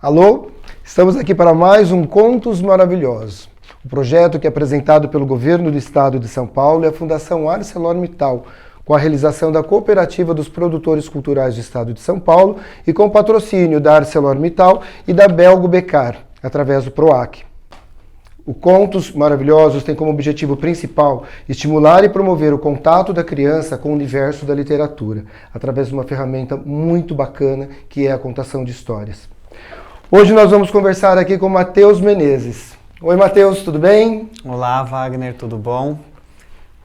Alô? Estamos aqui para mais um Contos Maravilhosos. O projeto que é apresentado pelo Governo do Estado de São Paulo e a Fundação ArcelorMittal, com a realização da Cooperativa dos Produtores Culturais do Estado de São Paulo e com o patrocínio da ArcelorMittal e da Belgo Becar, através do PROAC. O Contos Maravilhosos tem como objetivo principal estimular e promover o contato da criança com o universo da literatura, através de uma ferramenta muito bacana que é a contação de histórias. Hoje nós vamos conversar aqui com Matheus Menezes. Oi, Matheus, tudo bem? Olá, Wagner, tudo bom?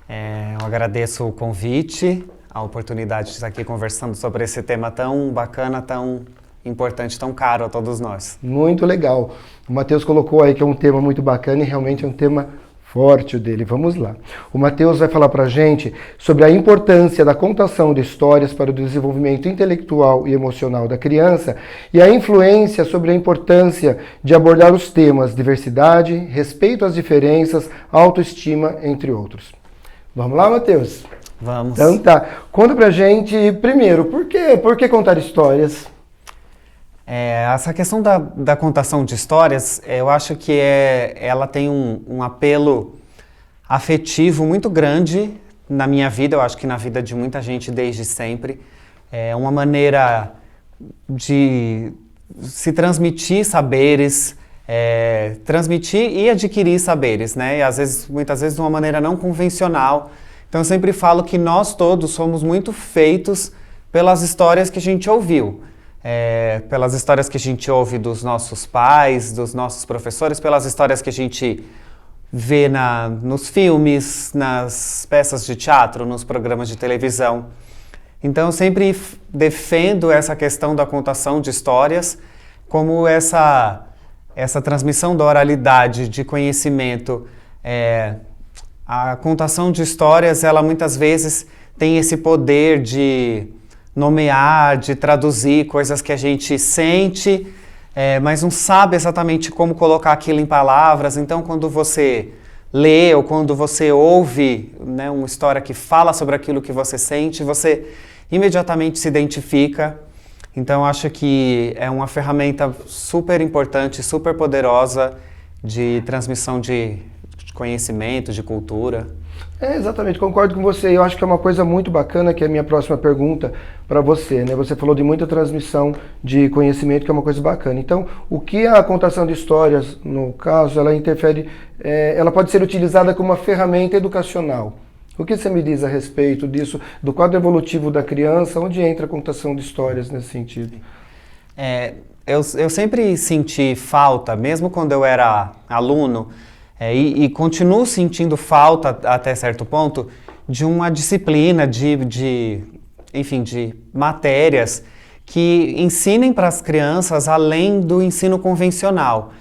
Eu agradeço o convite, a oportunidade de estar aqui conversando sobre esse tema tão bacana, tão importante, tão caro a todos nós. Muito legal. O Matheus colocou aí que é um tema muito bacana e realmente é um tema forte o dele. Vamos lá. O Matheus vai falar pra gente sobre a importância da contação de histórias para o desenvolvimento intelectual e emocional da criança e a influência sobre a importância de abordar os temas diversidade, respeito às diferenças, autoestima, entre outros. Vamos lá, Matheus? Vamos. Então tá. Conta pra gente, primeiro, por que contar histórias? Essa questão da contação de histórias, eu acho que ela tem um apelo afetivo muito grande na minha vida, eu acho que na vida de muita gente desde sempre. É uma maneira de se transmitir saberes, transmitir e adquirir saberes, né? E muitas vezes de uma maneira não convencional. Então eu sempre falo que nós todos somos muito feitos pelas histórias que a gente ouviu. Pelas histórias que a gente ouve dos nossos pais, dos nossos professores, pelas histórias que a gente vê nos filmes, nas peças de teatro, nos programas de televisão. Então eu sempre defendo essa questão da contação de histórias como essa transmissão da oralidade, de conhecimento. A contação de histórias, ela muitas vezes tem esse poder de nomear, de traduzir coisas que a gente sente, mas não sabe exatamente como colocar aquilo em palavras. Então, quando você lê ou quando você ouve, né, uma história que fala sobre aquilo que você sente, você imediatamente se identifica. Então, acho que é uma ferramenta super importante, super poderosa de transmissão de conhecimento, de cultura. Exatamente, concordo com você. Eu acho que é uma coisa muito bacana, que é a minha próxima pergunta para você, né? Você falou de muita transmissão de conhecimento, que é uma coisa bacana. Então, o que a contação de histórias, no caso, ela interfere, ela pode ser utilizada como uma ferramenta educacional. O que você me diz a respeito disso, do quadro evolutivo da criança, onde entra a contação de histórias nesse sentido? Eu sempre senti falta, mesmo quando eu era aluno, e continuo sentindo falta, até certo ponto, de uma disciplina, de matérias que ensinem para as crianças além do ensino convencional.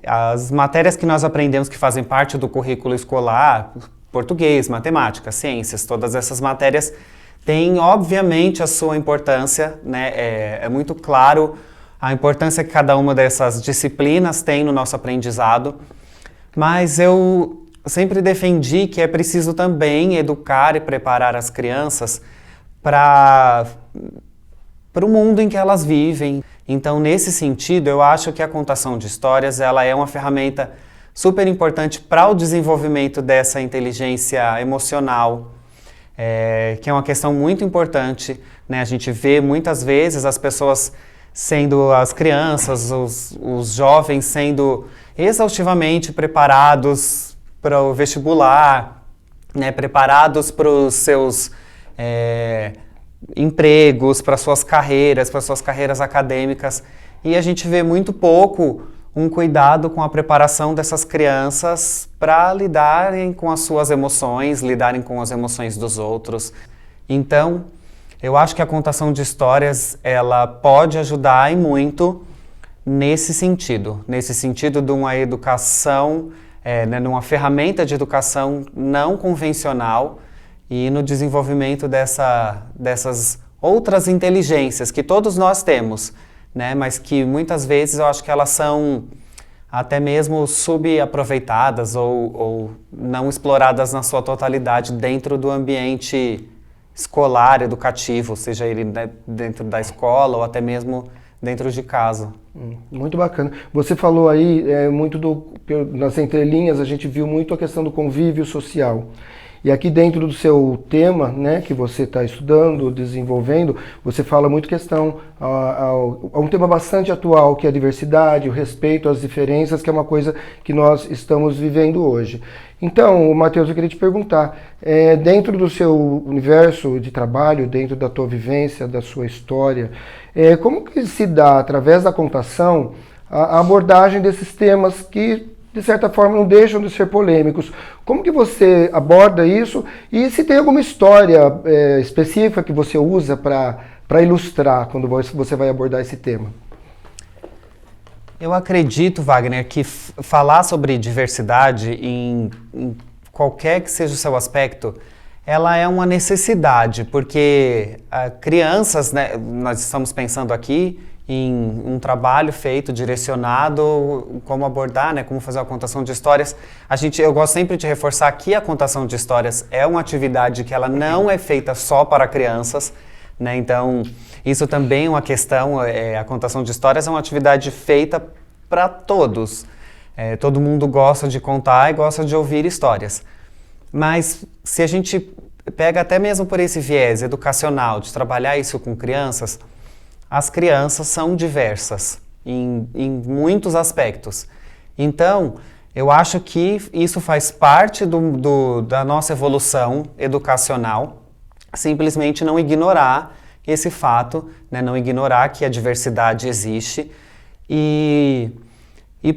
As matérias que nós aprendemos que fazem parte do currículo escolar, português, matemática, ciências, todas essas matérias têm, obviamente, a sua importância, né? É muito claro a importância que cada uma dessas disciplinas tem no nosso aprendizado. Mas eu sempre defendi que é preciso também educar e preparar as crianças para o mundo em que elas vivem. Então, nesse sentido, eu acho que a contação de histórias ela é uma ferramenta super importante para o desenvolvimento dessa inteligência emocional, que é uma questão muito importante, né? A gente vê muitas vezes as crianças, os jovens sendo exaustivamente preparados para o vestibular, né, preparados para os seus empregos, para suas carreiras acadêmicas, e a gente vê muito pouco um cuidado com a preparação dessas crianças para lidarem com as suas emoções, lidarem com as emoções dos outros. Então, eu acho que a contação de histórias ela pode ajudar e muito nesse sentido de uma educação, numa ferramenta de educação não convencional e no desenvolvimento dessas outras inteligências que todos nós temos, né? Mas que muitas vezes eu acho que elas são até mesmo subaproveitadas ou não exploradas na sua totalidade dentro do ambiente escolar, educativo, seja ele dentro da escola ou até mesmo dentro de casa. Muito bacana. Você falou aí nas entrelinhas, a gente viu muito a questão do convívio social. E aqui dentro do seu tema, né, que você está estudando, desenvolvendo, você fala muito questão a um tema bastante atual, que é a diversidade, o respeito às diferenças, que é uma coisa que nós estamos vivendo hoje. Então, Matheus, eu queria te perguntar, dentro do seu universo de trabalho, dentro da tua vivência, da sua história, como que se dá, através da contação, a abordagem desses temas que, de certa forma, não deixam de ser polêmicos? Como que você aborda isso e se tem alguma história específica que você usa para ilustrar quando você vai abordar esse tema? Eu acredito, Wagner, que falar sobre diversidade em qualquer que seja o seu aspecto, ela é uma necessidade, porque crianças, né, nós estamos pensando aqui em um trabalho feito, direcionado, como abordar, né, como fazer uma contação de histórias. Eu gosto sempre de reforçar que a contação de histórias é uma atividade que ela não é feita só para crianças, né, então isso também é uma questão, a contação de histórias é uma atividade feita para todos. Todo mundo gosta de contar e gosta de ouvir histórias. Mas se a gente pega até mesmo por esse viés educacional, de trabalhar isso com crianças, as crianças são diversas em muitos aspectos. Então, eu acho que isso faz parte da nossa evolução educacional, simplesmente não ignorar esse fato, né, não ignorar que a diversidade existe e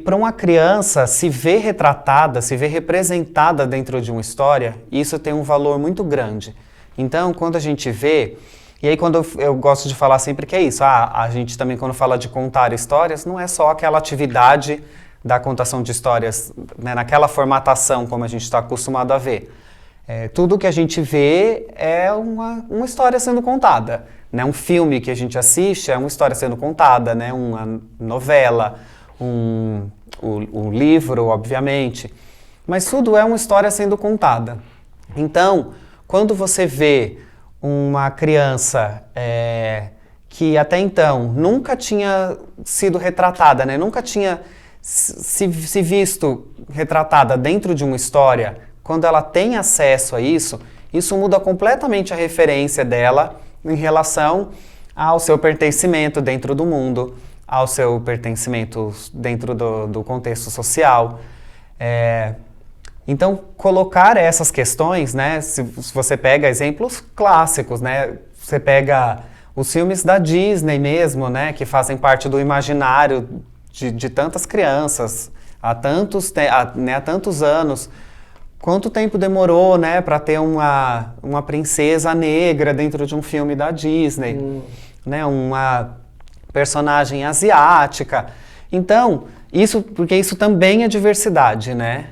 para uma criança se ver retratada, se ver representada dentro de uma história, isso tem um valor muito grande. Então, quando a gente vê, e aí quando eu gosto de falar sempre que é isso, a gente também quando fala de contar histórias, não é só aquela atividade da contação de histórias, né, naquela formatação como a gente está acostumado a ver. Tudo que a gente vê é uma história sendo contada. Né? Um filme que a gente assiste é uma história sendo contada, né? Uma novela, um livro, obviamente. Mas tudo é uma história sendo contada. Então, quando você vê uma criança que até então nunca tinha sido retratada, né? Nunca tinha se visto retratada dentro de uma história, quando ela tem acesso a isso muda completamente a referência dela em relação ao seu pertencimento dentro do mundo, ao seu pertencimento dentro do contexto social. Então, colocar essas questões, né, se você pega exemplos clássicos, né, você pega os filmes da Disney mesmo, né, que fazem parte do imaginário de tantas crianças há tantos anos. Quanto tempo demorou, né, para ter uma princesa negra dentro de um filme da Disney, né, uma personagem asiática. Então, porque isso também é diversidade, né?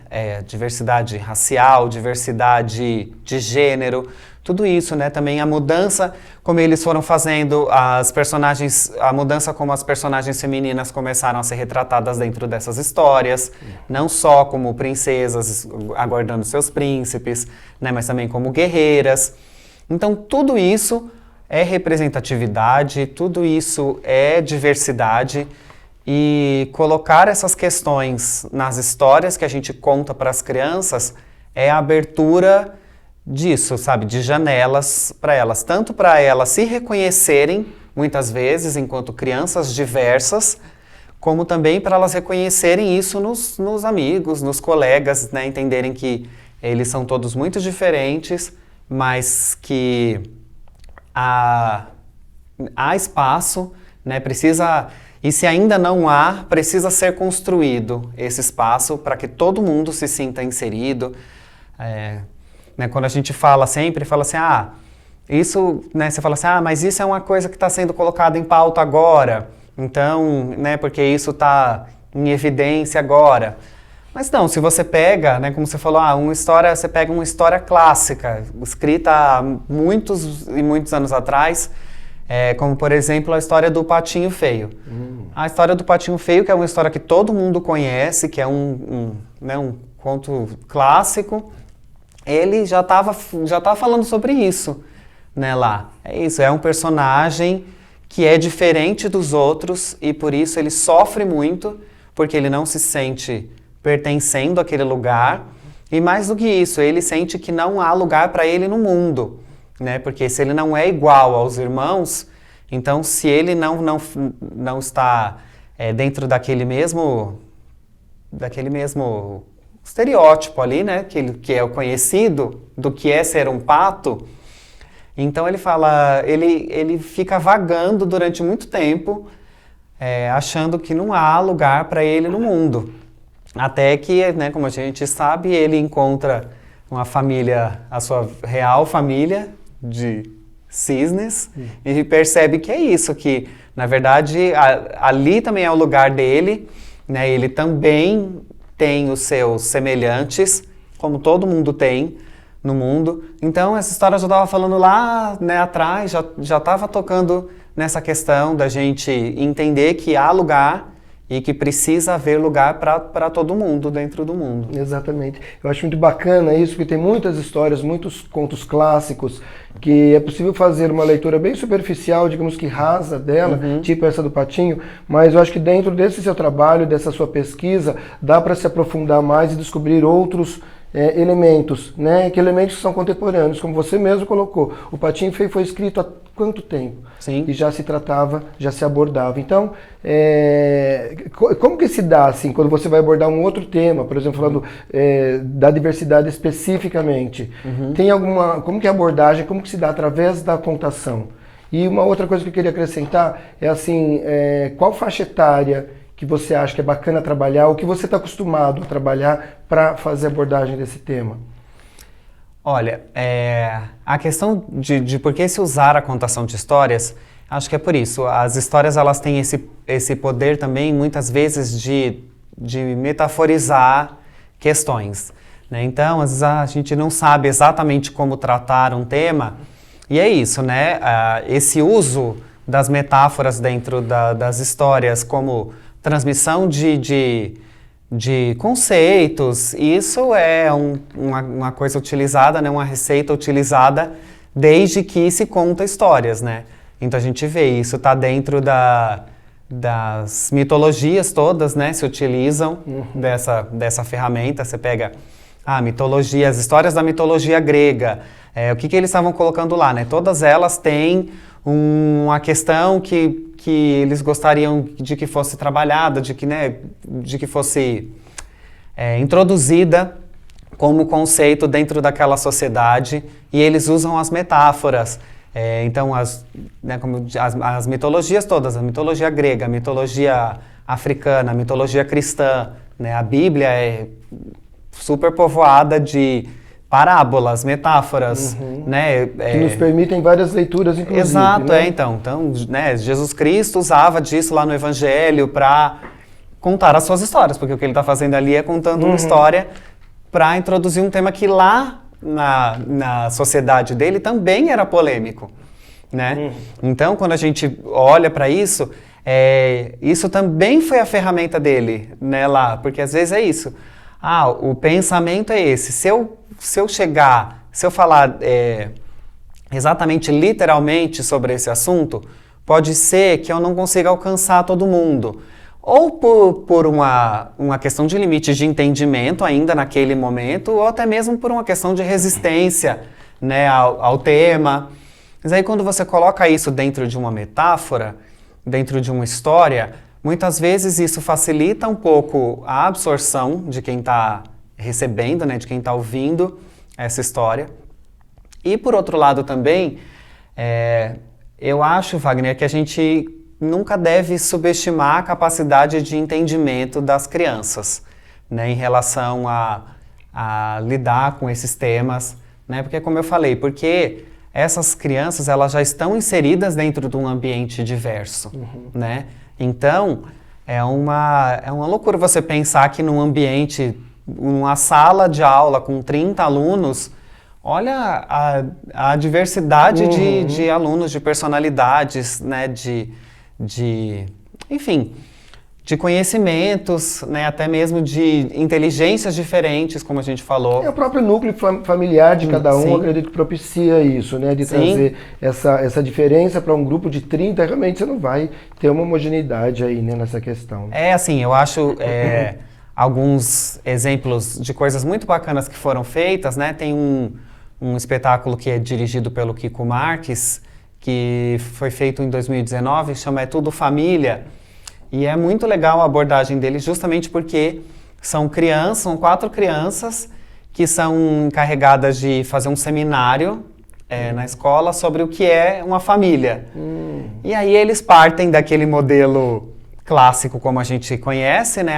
Diversidade racial, diversidade de gênero, tudo isso, né? Também a mudança, como eles foram fazendo a mudança como as personagens femininas começaram a ser retratadas dentro dessas histórias, não só como princesas aguardando seus príncipes, né? Mas também como guerreiras. Então, tudo isso é representatividade, tudo isso é diversidade. E colocar essas questões nas histórias que a gente conta para as crianças é a abertura disso, sabe? De janelas para elas. Tanto para elas se reconhecerem, muitas vezes, enquanto crianças diversas, como também para elas reconhecerem isso nos amigos, nos colegas, né? Entenderem que eles são todos muito diferentes, mas que há espaço, né? E se ainda não há, precisa ser construído esse espaço para que todo mundo se sinta inserido. Né, quando a gente fala assim, isso, né, você fala assim, mas isso é uma coisa que está sendo colocada em pauta agora, então, né, porque isso está em evidência agora. Mas não, se você pega, né, como você falou, você pega uma história clássica, escrita há muitos e muitos anos atrás, como, por exemplo, a história do Patinho Feio. A história do Patinho Feio, que é uma história que todo mundo conhece, que é um conto clássico, ele já tá falando sobre isso, né, lá. É isso, é um personagem que é diferente dos outros e por isso ele sofre muito, porque ele não se sente pertencendo àquele lugar. E mais do que isso, ele sente que não há lugar para ele no mundo, né? Porque se ele não é igual aos irmãos, então se ele não está dentro daquele mesmo estereótipo ali, né? Que é o conhecido do que é ser um pato. Então ele fala, ele fica vagando durante muito tempo, achando que não há lugar para ele no mundo. Até que, né, como a gente sabe, ele encontra uma família, a sua real família de cisnes, e percebe que é isso, que na verdade ali também é o lugar dele, né? Ele também tem os seus semelhantes, como todo mundo tem no mundo. Então essa história eu já estava falando lá, né, atrás, já estava tocando nessa questão da gente entender que há lugar e que precisa haver lugar para todo mundo dentro do mundo. Exatamente. Eu acho muito bacana isso, porque tem muitas histórias, muitos contos clássicos, que é possível fazer uma leitura bem superficial, digamos que rasa dela, tipo essa do Patinho, mas eu acho que dentro desse seu trabalho, dessa sua pesquisa, dá para se aprofundar mais e descobrir outros elementos, né? Que elementos são contemporâneos, como você mesmo colocou. O Patinho Feio foi escrito há quanto tempo? Sim. E já se tratava, já se abordava. Então, como que se dá, assim, quando você vai abordar um outro tema, por exemplo, falando da diversidade especificamente, tem como que é a abordagem, como que se dá através da contação? E uma outra coisa que eu queria acrescentar é assim, qual faixa etária que você acha que é bacana trabalhar, ou que você está acostumado a trabalhar para fazer abordagem desse tema? Olha, a questão de por que se usar a contação de histórias, acho que é por isso. As histórias, elas têm esse poder também, muitas vezes, de metaforizar questões, né? Então, às vezes a gente não sabe exatamente como tratar um tema, e é isso, né? Esse uso das metáforas dentro das histórias como transmissão de conceitos, isso é uma coisa utilizada, né, uma receita utilizada desde que se conta histórias, né? Então a gente vê isso, está dentro das mitologias todas, né? Se utilizam dessa ferramenta. Você pega a mitologia, as histórias da mitologia grega, o que eles estavam colocando lá, né? Todas elas têm uma questão que eles gostariam de que fosse trabalhada, de que fosse introduzida como conceito dentro daquela sociedade, e eles usam as metáforas. Então, as mitologias todas, a mitologia grega, a mitologia africana, a mitologia cristã, né? A Bíblia é super povoada de parábolas, metáforas, né? Que nos permitem várias leituras, inclusive. Exato, né? Então, né, Jesus Cristo usava disso lá no Evangelho para contar as suas histórias, porque o que ele está fazendo ali é contando uma história para introduzir um tema que lá na sociedade dele também era polêmico, né? Então, quando a gente olha para isso, isso também foi a ferramenta dele, né, lá, porque às vezes é isso. O pensamento é esse. Se eu falar exatamente, literalmente sobre esse assunto, pode ser que eu não consiga alcançar todo mundo. Ou por uma questão de limite de entendimento ainda naquele momento, ou até mesmo por uma questão de resistência, né, ao tema. Mas aí quando você coloca isso dentro de uma metáfora, dentro de uma história, muitas vezes isso facilita um pouco a absorção de quem está recebendo, né, de quem está ouvindo essa história. E por outro lado também, eu acho, Wagner, que a gente nunca deve subestimar a capacidade de entendimento das crianças, né, em relação a lidar com esses temas, né, porque como eu falei, porque essas crianças, elas já estão inseridas dentro de um ambiente diverso, né? Então, é uma loucura você pensar que num ambiente, numa sala de aula com 30 alunos, olha a diversidade de alunos, de personalidades, né, enfim, de conhecimentos, né, até mesmo de inteligências diferentes, como a gente falou. É o próprio núcleo familiar de cada um, Sim. acredito que propicia isso, né? De Sim. trazer essa diferença para um grupo de 30, realmente você não vai ter uma homogeneidade aí, né, nessa questão. É assim, eu acho alguns exemplos de coisas muito bacanas que foram feitas, né? Tem um espetáculo que é dirigido pelo Kiko Marques, que foi feito em 2019, chama É Tudo Família. E é muito legal a abordagem dele, justamente porque são 4 crianças que são encarregadas de fazer um seminário na escola sobre o que é uma família. E aí eles partem daquele modelo clássico como a gente conhece, né?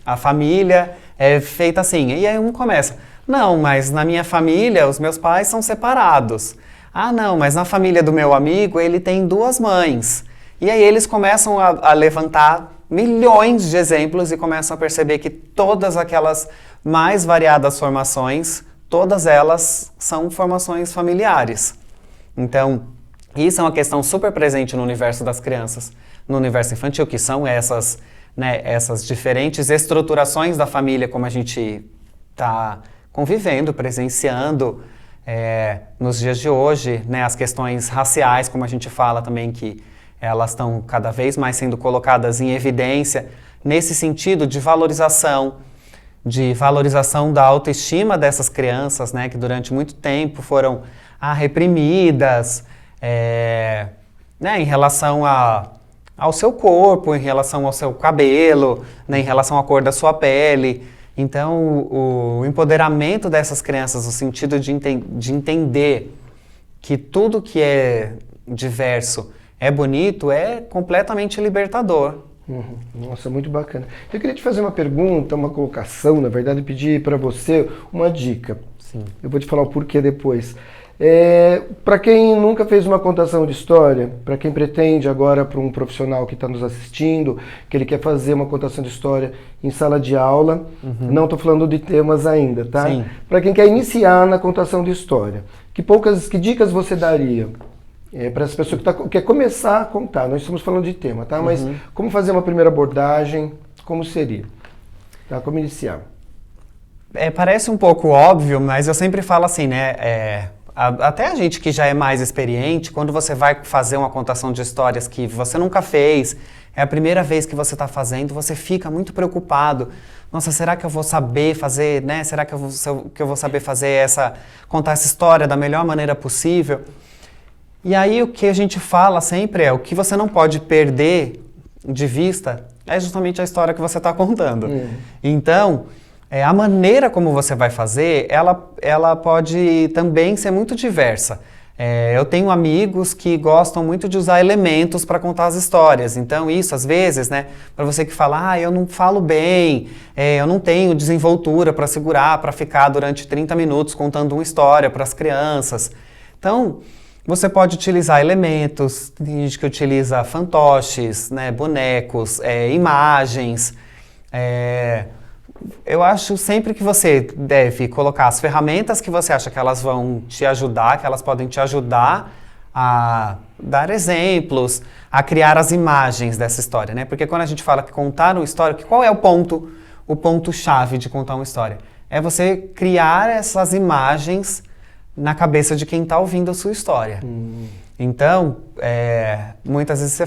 A família é feita assim. E aí um começa, não, mas na minha família os meus pais são separados. Ah, não, mas na família do meu amigo ele tem 2 mães. E aí eles começam a levantar milhões de exemplos e começam a perceber que todas aquelas mais variadas formações, todas elas são formações familiares. Então, isso é uma questão super presente no universo das crianças, no universo infantil, que são essas diferentes estruturações da família, como a gente está convivendo, presenciando nos dias de hoje, né, as questões raciais, como a gente fala também, que elas estão cada vez mais sendo colocadas em evidência, nesse sentido de valorização da autoestima dessas crianças, né, que durante muito tempo foram reprimidas, né, em relação ao seu corpo, em relação ao seu cabelo, né, em relação à cor da sua pele. Então, o empoderamento dessas crianças, no sentido de entender que tudo que é diverso é bonito, é completamente libertador. Nossa, muito bacana. Eu queria te fazer uma pergunta, uma colocação, na verdade, pedir para você uma dica. Sim. Eu vou te falar o porquê depois. Para quem nunca fez uma contação de história, para quem pretende agora, para um profissional que está nos assistindo, que ele quer fazer uma contação de história em sala de aula, não estou falando de temas ainda, tá? Para quem quer iniciar na contação de história, que dicas você daria? Para essa pessoa que quer começar a contar, nós estamos falando de tema, tá? Mas como fazer uma primeira abordagem, como seria? Tá? Como iniciar? Parece um pouco óbvio, mas eu sempre falo assim, né? Até a gente que já é mais experiente, quando você vai fazer uma contação de histórias que você nunca fez, é a primeira vez que você está fazendo, você fica muito preocupado. Nossa, será que eu vou saber fazer, né? Será que eu vou saber contar essa história da melhor maneira possível? E aí o que a gente fala sempre o que você não pode perder de vista é justamente a história que você está contando. Então, a maneira como você vai fazer, ela pode também ser muito diversa. Eu tenho amigos que gostam muito de usar elementos para contar as histórias. Então isso, às vezes, né, para você que fala, eu não falo bem, eu não tenho desenvoltura para segurar, para ficar durante 30 minutos contando uma história para as crianças. Então, você pode utilizar elementos, tem gente que utiliza fantoches, né, bonecos, imagens. Eu acho sempre que você deve colocar as ferramentas que você acha que elas vão te ajudar, que elas podem te ajudar a dar exemplos, a criar as imagens dessa história, né? Porque quando a gente fala que contar uma história, qual é o ponto-chave de contar uma história? É você criar essas imagens na cabeça de quem está ouvindo a sua história. Então, muitas vezes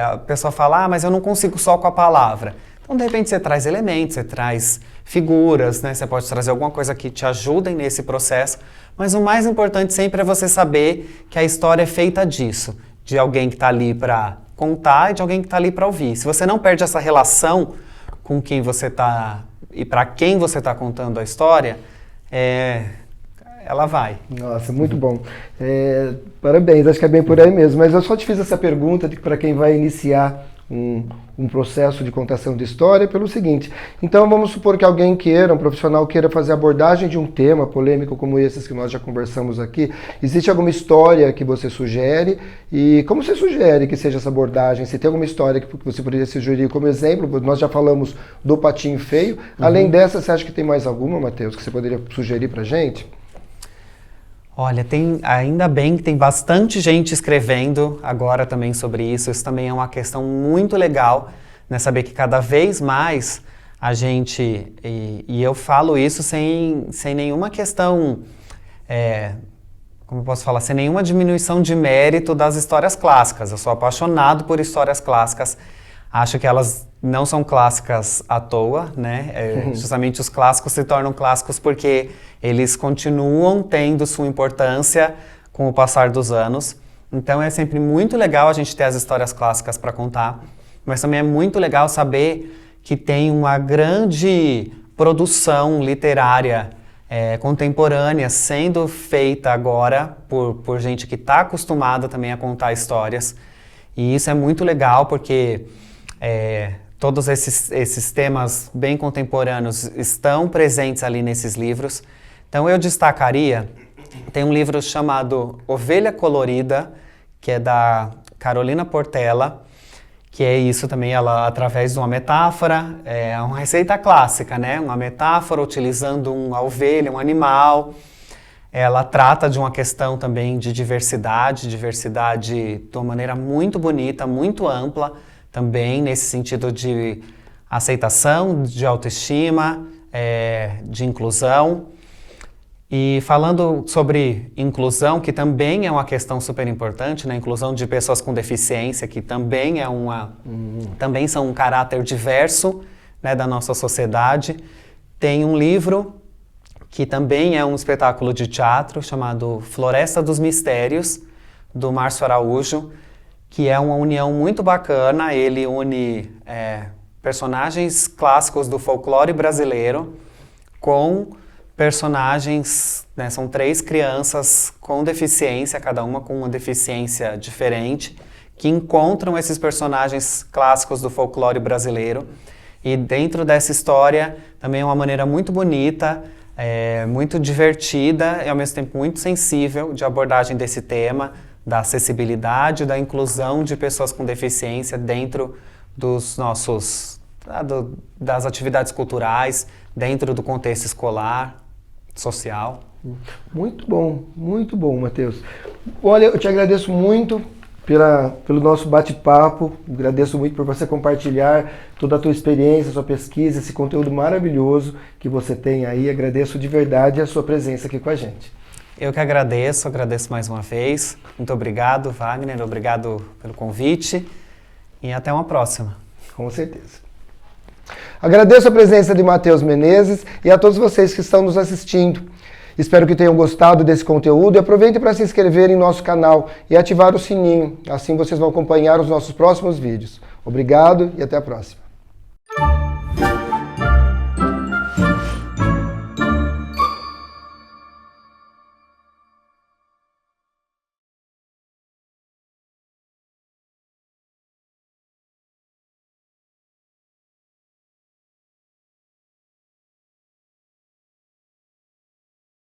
a pessoa fala, mas eu não consigo só com a palavra. Então, de repente, você traz elementos, você traz figuras, né? Você pode trazer alguma coisa que te ajudem nesse processo, mas o mais importante sempre é você saber que a história é feita disso, de alguém que está ali para contar e de alguém que está ali para ouvir. Se você não perde essa relação com quem você está e para quem você está contando a história, ela vai. Nossa, muito bom. Parabéns, acho que é bem por aí mesmo. Mas eu só te fiz essa pergunta para quem vai iniciar um processo de contação de história pelo seguinte. Então vamos supor que alguém queira, um profissional queira fazer abordagem de um tema polêmico como esses que nós já conversamos aqui. Existe alguma história que você sugere? E como você sugere que seja essa abordagem? Se tem alguma história que você poderia sugerir como exemplo? Nós já falamos do Patinho Feio. Além dessa, você acha que tem mais alguma, Matheus, que você poderia sugerir pra gente? Olha, ainda bem que tem bastante gente escrevendo agora também sobre isso. Isso também é uma questão muito legal, né? Saber que cada vez mais a gente, e eu falo isso sem nenhuma questão, como eu posso falar, sem nenhuma diminuição de mérito das histórias clássicas. Eu sou apaixonado por histórias clássicas, acho que elas não são clássicas à toa, né? Justamente os clássicos se tornam clássicos porque eles continuam tendo sua importância com o passar dos anos. Então é sempre muito legal a gente ter as histórias clássicas para contar, mas também é muito legal saber que tem uma grande produção literária contemporânea sendo feita agora por gente que está acostumada também a contar histórias. E isso é muito legal porque todos esses temas bem contemporâneos estão presentes ali nesses livros. Então eu destacaria, tem um livro chamado Ovelha Colorida, que é da Carolina Portela, que é isso também, ela através de uma metáfora, é uma receita clássica, né? Uma metáfora utilizando uma ovelha, um animal. Ela trata de uma questão também de diversidade de uma maneira muito bonita, muito ampla, também nesse sentido de aceitação, de autoestima, de inclusão. E falando sobre inclusão, que também é uma questão super importante, né? Inclusão de pessoas com deficiência, que também também são um caráter diverso, né, da nossa sociedade. Tem um livro que também é um espetáculo de teatro chamado Floresta dos Mistérios, do Márcio Araújo, que é uma união muito bacana. Ele une personagens clássicos do folclore brasileiro com personagens, né, são 3 crianças com deficiência, cada uma com uma deficiência diferente, que encontram esses personagens clássicos do folclore brasileiro. E dentro dessa história também é uma maneira muito bonita, muito divertida e ao mesmo tempo muito sensível de abordagem desse tema, da acessibilidade, da inclusão de pessoas com deficiência dentro dos das atividades culturais, dentro do contexto escolar, social. Muito bom, Matheus. Olha, eu te agradeço muito pelo nosso bate-papo, agradeço muito por você compartilhar toda a tua experiência, sua pesquisa, esse conteúdo maravilhoso que você tem aí. Agradeço de verdade a sua presença aqui com a gente. Eu que agradeço mais uma vez. Muito obrigado, Wagner, obrigado pelo convite e até uma próxima. Com certeza. Agradeço a presença de Matheus Menezes e a todos vocês que estão nos assistindo. Espero que tenham gostado desse conteúdo e aproveitem para se inscrever em nosso canal e ativar o sininho. Assim vocês vão acompanhar os nossos próximos vídeos. Obrigado e até a próxima.